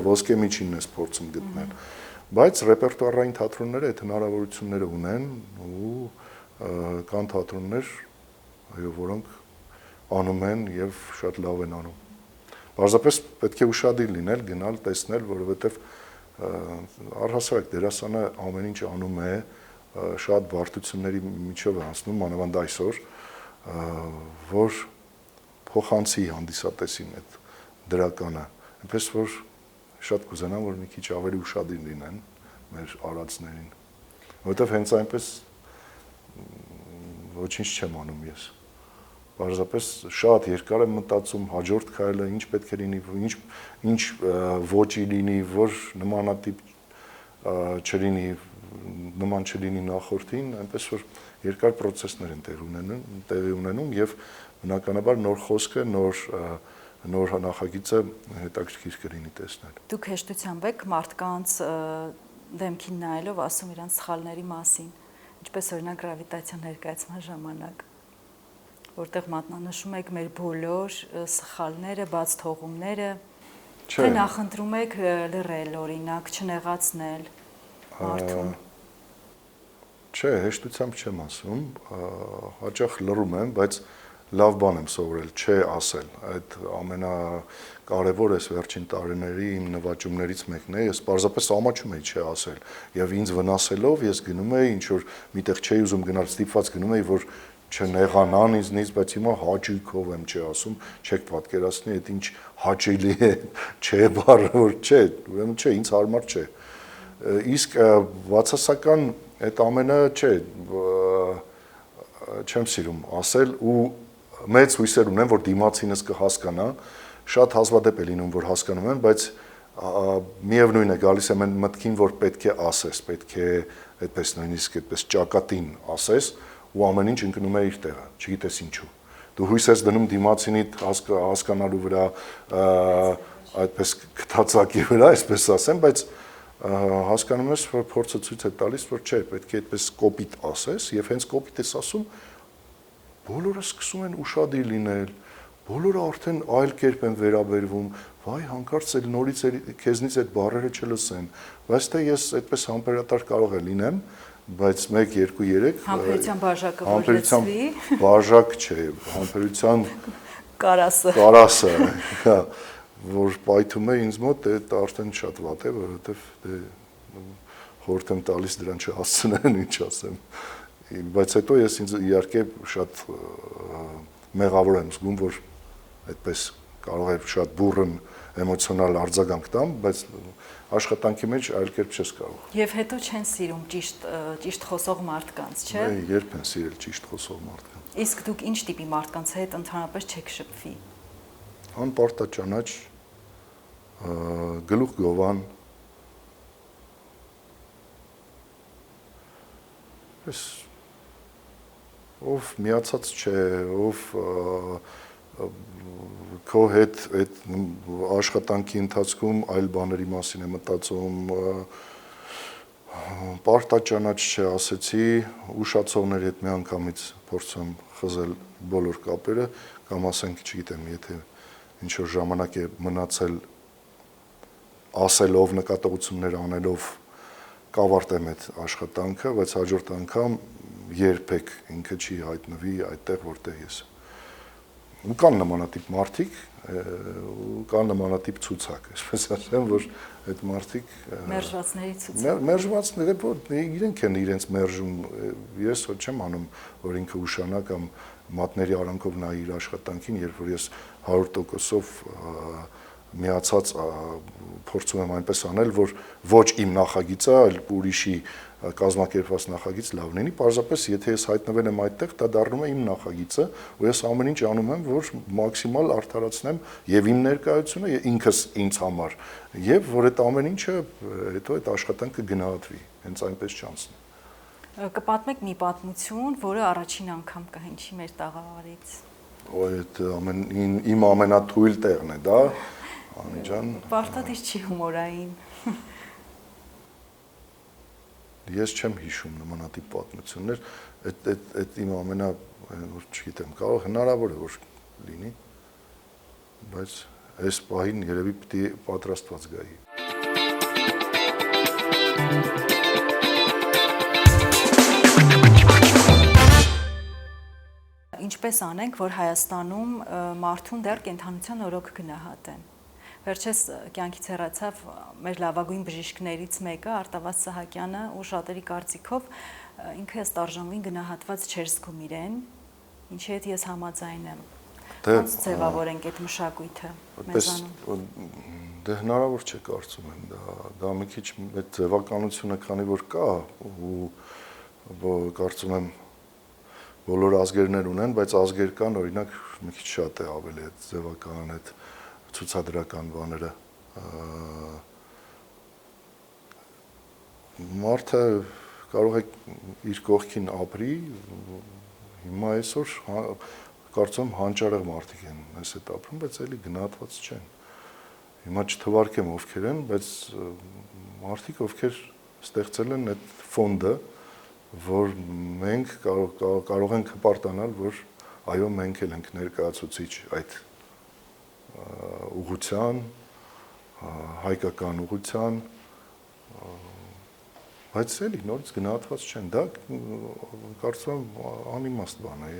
ոսկե միջինն է փորձում գտնել, բայց ռեպերտուարային թատրոնները այդ հնարավորությունները ունեն ու կան թատրոններ, որոնք անում են եւ շատ լավ են անում։ Պարզապես պետք է ուշադիր լինել, գնալ, տեսնել, որովհետեւ առհասարակ դերասանը ամեն ինչ անում է, շատ բարդությունների միջով է անցնում, մանավանդ այսօր, որ փոխանցի հանդիսատեսին այդ դրականը, այնպես որ շատ կուզենամ, որ մի քիչ ավելի ուշադիր լինեն մեր արածներին, որովհետև հենց այնպես ոչինչ չեմ անում ես, պարզապես շատ երկար եմ մտածում հաջորդ քայլը, ինչ պետք է լինի, ինչ ոճի լինի, որ նմանատիպ չլինի, նման չլինի նախորդին, այնպես որ երկար պրոցեսներ են տեղի ունենում եւ բնականաբար նոր խոսքը, նոր նախագիծը հետաքրքիր կլինի տեսնել։ Դուք հեշտությամբ եք մարդկանց դեմքին նայելով ասում իրանց սխալների մասին, ինչպես օրինակ գրավիտացիոն ներկայացման ժամանակ, որտեղ մատնանշում եք մեր բոլոր սխալները, բաց թողումները, թե նախընտրում եք լռել, օրինակ, չնեղացնել մարդուն։ Չէ, հեշտությամբ չեմ ասում, հաճախ լռում եմ, բայց լավ բան եմ սովորել, չէ ասել, այդ ամենակարևոր էս վերջին տարիների իմ նվաճումներից մեկն է, ես պարզապես ամաչում էի չէ ասել, եւ ինձ վնասելով ես գնում էի, ինչ որ միտեղ չէի ուզում գնալ, ստիպված գնում էի, որ չնեղանան ինձնից, բայց հիմա հաճույքով եմ չէ ասում, չեք պատկերացնի, այդ ինչ հաճելի է, չէ բառը, որ չէ, ուրեմն չէ, ինձ հարմար չէ։ Իսկ բացասական այդ ամենը չէ, չեմ սիրում ասել ու մեծ հույսեր ունեմ, որ դիմացինս կհասկանա, շատ հազվադեպ է լինում, որ հասկանում են, բայց միևնույն է գալիս եմ այն մտքին, որ պետք է ասես, պետք է այդպես նույնիսկ այդպես ճակատին ասես ու ամեն ինչ ընկնում է իր տեղը, չգիտես ինչու։ Դու հույս ես դնում դիմացինի հասկանալու վրա, այդպես գտածակի վրա, այսպես ասեմ, բայց հասկանում ես, որ փորձը ցույց է տալիս, որ չէ, պետք է այդպես կոպիտ ասես, եւ հենց կոպիտ ես ասում, բոլորը սկսում են ուշադիր լինել, բոլորը արդեն այլ կերպ են վերաբերվում, վայ, հանկարծ էլ նորից քեզնից այդ բառերը չլսեն, բայց թե ես այդպես համբերատար կարող է լինեմ, բայց 1 2 3 համբերության բաժակը որեցվի, բաժակ չէ, համբերության կարասը, որ պայթում է ինձ մոտ, դա արդեն շատ վատ է, որովհետև խորհուրդ եմ տալիս դրան չհասցնեն, ինչ ասեմ։ Բայց հետո ես ինձ իհարկե շատ մեղավոր եմ զգում, որ այդպես կարող է շատ բուռն էմոցիոնալ արձագանք տամ, բայց աշխատանքի մեջ այլ կերպ չես կարող։ Եվ հետո չեն սիրում ճիշտ խոսող մարդկանց, չէ՞։ Երբ են սիրել ճիշտ խոսող մարդկանց։ Իսկ դուք ինչ տիպի մարդկանց հետ ընդհանրապես չեք շփվի։ Անպարտաճանաչ, գլուխ գովան, ով միացած չէ, ով քո հետ այդ աշխատանքի ընթացքում այլ բաների մասին է մտածում, պարտաճանաչ չէ, ասեցի, ուշացողների հետ միանգամից փորձում խզել բոլոր կապերը, կամ ասենք, չգիտեմ, եթե ինչ որ ժամանակ է մնացել ասելով, նկատողություններ անելով կավարտեմ այդ աշխատանքը, բայց հաջորդ անգամ երբեք ինքը չի հայտնվի այդտեղ, որտեղ ես։ ու կան նմանատիպ մարդիկ, ու կան նմանատիպ ցուցակ, այսպես ասեմ, որ այդ մարդիկ մերժվածների ցուցակ։ Մերժվածները իրենք են իրենց մերժում, ես ոչ չեմ անում, որ ինքը ուշանա կամ մատների արանքով նայի իր աշխատանքին, երբ որ ես 100%-ով միացած փորձում եմ այնպես անել, որ ոչ իմ նախագիծը, այլ ուրիշի կազմակերպված նախագիծ լավ լինի, պարզապես եթե ես հայտնվել եմ այդտեղ, դա դառնում է իմ նախագիծը, ու ես ամեն ինչ անում եմ, որ մաքսիմալ արդարացնեմ եւ իմ ներկայությունը, ինքս ինձ համար, եւ որ այդ ամեն ինչը հետո այդ աշխատանքը գնահատվի, հենց այնպես չանցնի։ Կպատմեք մի պատմություն, որը առաջին անգամ կհնչի մեր տաղավարից։ Այդ իմ ամենաթույլ տեղն է, դա Անի ջան։ Պարտադիր չի հումորային։ Ես չեմ հիշում նմանատիպ պատմություններ, այդ իմ ամենա, որ չգիտեմ, կարող հնարավոր է որ լինի, բայց այս պահին երևի պիտի պատրաստված գայի։ Ինչպես անենք, որ Հայաստանում մարդուն դեռ կենդանության օրոք գնահատեն։ Վերջերս կյանքից հեռացավ մեր լավագույն բժիշկներից մեկը, Արտավազ Սահակյանը, ու շատերի կարծիքով ինքը ըստ արժանին գնահատված չէր զգում իրեն, ինչի հետ ես համաձայն եմ։ Ոնց ձևավորենք այդ մշակույթը մեզանում։ Դե հնարավոր չէ կարծում եմ, դա մի քիչ այդ ձևականությունը քանի որ կա ու կարծում եմ բոլոր ազգերներ ունեն, բայց ազգեր կան, օրինակ մի քիչ շատ է ավելի այդ ձևական այդ ցուցադրական բաները մարդը կարող է իր կողքին ապրի հիմա այսօր կարծում հանճարեղ մարդիկ են այս հետ ապրում բայց էլի գնահատված չեն հիմա չթվարկեմ ովքեր են բայց մարդիկ ովքեր ստեղծել են այդ ֆոնդը որ մենք կարող ենք հպարտանալ որ այո մենք էլ ենք ներկայացուցիչ այդ ուղղության, հայկական ուղղության, բայց էլի նորից գնահատված չեն, դա կարծում եմ անիմաստ բան է,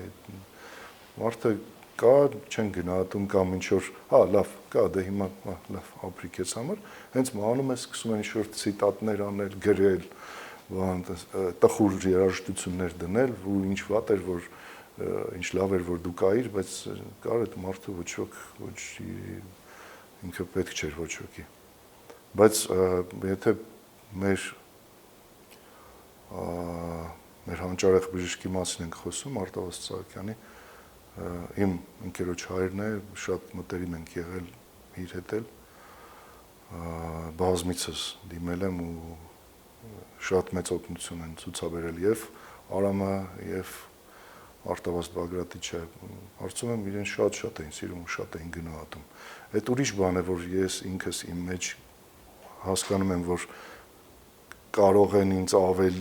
մարդը կա, չեն գնահատում կամ ինչ-որ, լավ, կա, դե հիմա լավ, ապրի քեզ համար, հենց մանում է սկսում են ինչ-որ ցիտատներ անել, գրել, տխուր երաժշտություններ դնել, ու ինչ վատ էր, որ ինչ լավ էր որ դու կայիր, բայց կար այդ մարդը ոչ ոք, ոչ ինքը պետք չէր ոչ ոքի։ Բայց եթե մեր հանճարեղ բժշկի մասին ենք խոսում, Արտավազ Սահակյանի, իմ ընկերոջ հայրն է, շատ մտերիմ ենք եղել իր հետ էլ, բազմիցս դիմել եմ ու շատ մեծ օգնություն են ցուցաբերել եւ Արամը եւ Արտավազ Բագրատիչը, կարծում եմ իրեն շատ էին սիրում ու շատ էին գնահատում։ Այդ ուրիշ բան է, որ ես ինքս իմ մեջ հասկանում եմ, որ կարող են ինձ ավել,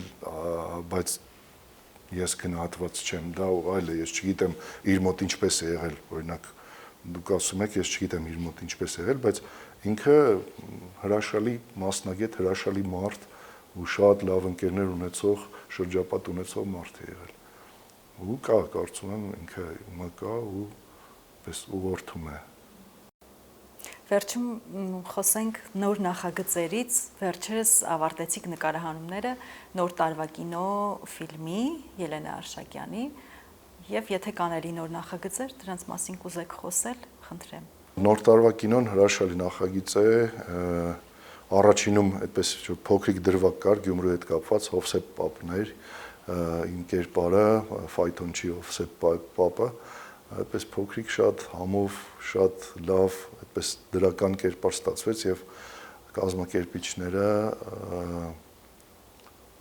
բայց ես գնահատված չեմ, դա այլ է, ես չգիտեմ իր մոտ ինչպես է եղել, օրինակ դուք ասում եք, ես չգիտեմ իր մոտ ինչպես է եղել, բայց ինքը հրաշալի մասնագետ, հրաշալի մարդ ու շատ լավ ընկերներ ունեցող, շրջապատ ունեցող մարդ է եղել։ Ու կա, կարծում եմ ինքը ումա կա ու պես ուղղորդում է։ Վերջում խոսենք նոր նախագծերից, վերջերս ավարտեցիք նկարահանումները նոր տարվա կինո ֆիլմի Ելենա Արշակյանի եւ եթե կանելի նոր նախագծեր, դրանց մասին կուզեք խոսել, խնդրեմ։ Նոր տարվա կինոն հրաշալի նախագիծ է, առաջինում այդպես փոքրիկ դրվագ կար Գյումրու հետ կապված Հովսեփ Պապն էր, իմ կերպարը ֆայթոնչի Հովսեփ Պապը, այդպես փոքրիկ շատ համով, շատ լավ, այդպես դրական կերպար ստացվեց եւ կազմակերպիչները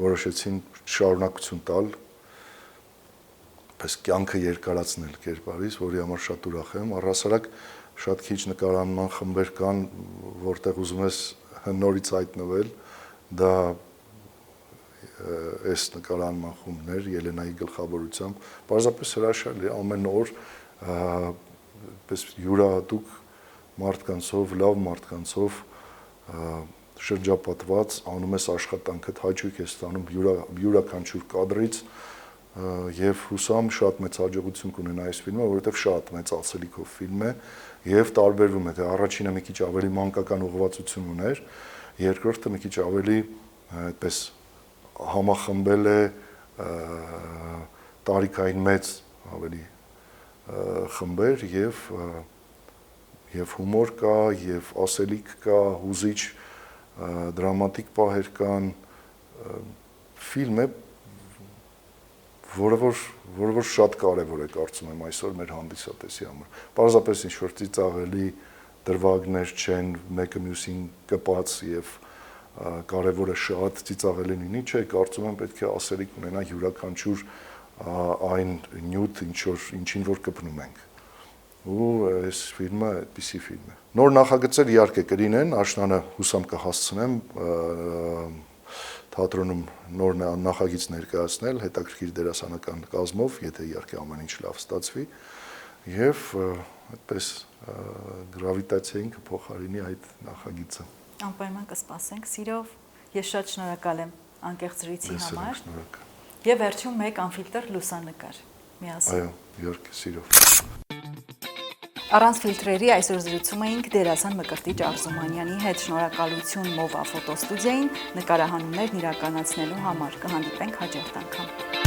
որոշեցին շարունակություն տալ, պես կյանքը երկարացնել կերպարից, որի համար շատ ուրախ եմ, առհասարակ շատ քիչ նկարահանման խմբեր կան, որտեղ ուզում ես նորից հայտնվել, դա այս նկարահանման խումբներ Ելենայի գլխավորությամբ, պարզապես հրաշալի է ամեն օր պես յուրահատուկ մարդկանցով, լավ մարդկանցով շրջապատված անում ես աշխատանքդ, հաճույք ես ստանում յուրաքանչյուր կադրից, եւ հուսամ շատ մեծ հաջողություն կունենա այս ֆիլմը, որովհետեւ շատ մեծ ասելիքով ֆիլմ է եւ տարբերվում է, թե առաջինը մի քիչ ավելի մանկական ուղղվածություն ուներ, երկրորդը մի քիչ ավելի այդպես համախմբել է տարիքային մեծ ավելի խմբեր եւ հումոր կա, եւ ասելիք կա, հուզիչ դրամատիկ պահեր կան, ֆիլմ է, որը որ շատ կարևոր է կարծում եմ այսօր մեր հանդիսատեսի համար։ Պարզապես ինչ-որ ծիծաղելի դրվագներ չեն, մեկը մյուսին կպած եւ կարևորը շատ ծիծաղելի լինի, չէ, կարծում եմ պետք է ասելիք ունենա յուրաքանչյուր այն նյութ, ինչին որ կպնում ենք։ Ու այս ֆիլմը այդպիսի ֆիլմ է։ Նոր նախագծեր իհարկե կլինեն, աշնանը հուսամ կհասցնեմ թատրոնում նոր նախագիծ ներկայացնել, հետաքրքիր դերասանական կազմով, եթե իհարկե ամեն ինչ լավ ստացվի, եւ այդպես գրավիտացիային կփոխարինի այդ նախագիծը։ Անպայման կսպասենք սիրով։ Ես շատ շնորհակալ եմ անկեղծ զրույցի համար։ Շնորհակալ։ Եվ վերջում մեկ անֆիլտր լուսանկար։ Միասին։ Այո, իհարկե, սիրով։ Առանց ֆիլտրերի այսօր զրուցում էինք դերասան Մկրտիչ Արզումանյանի հետ։ Շնորհակալություն Մովա ֆոտոստուդիային նկարահանումներն իրականացնելու համար։ Կհանդիպենք հաջորդ անգամ։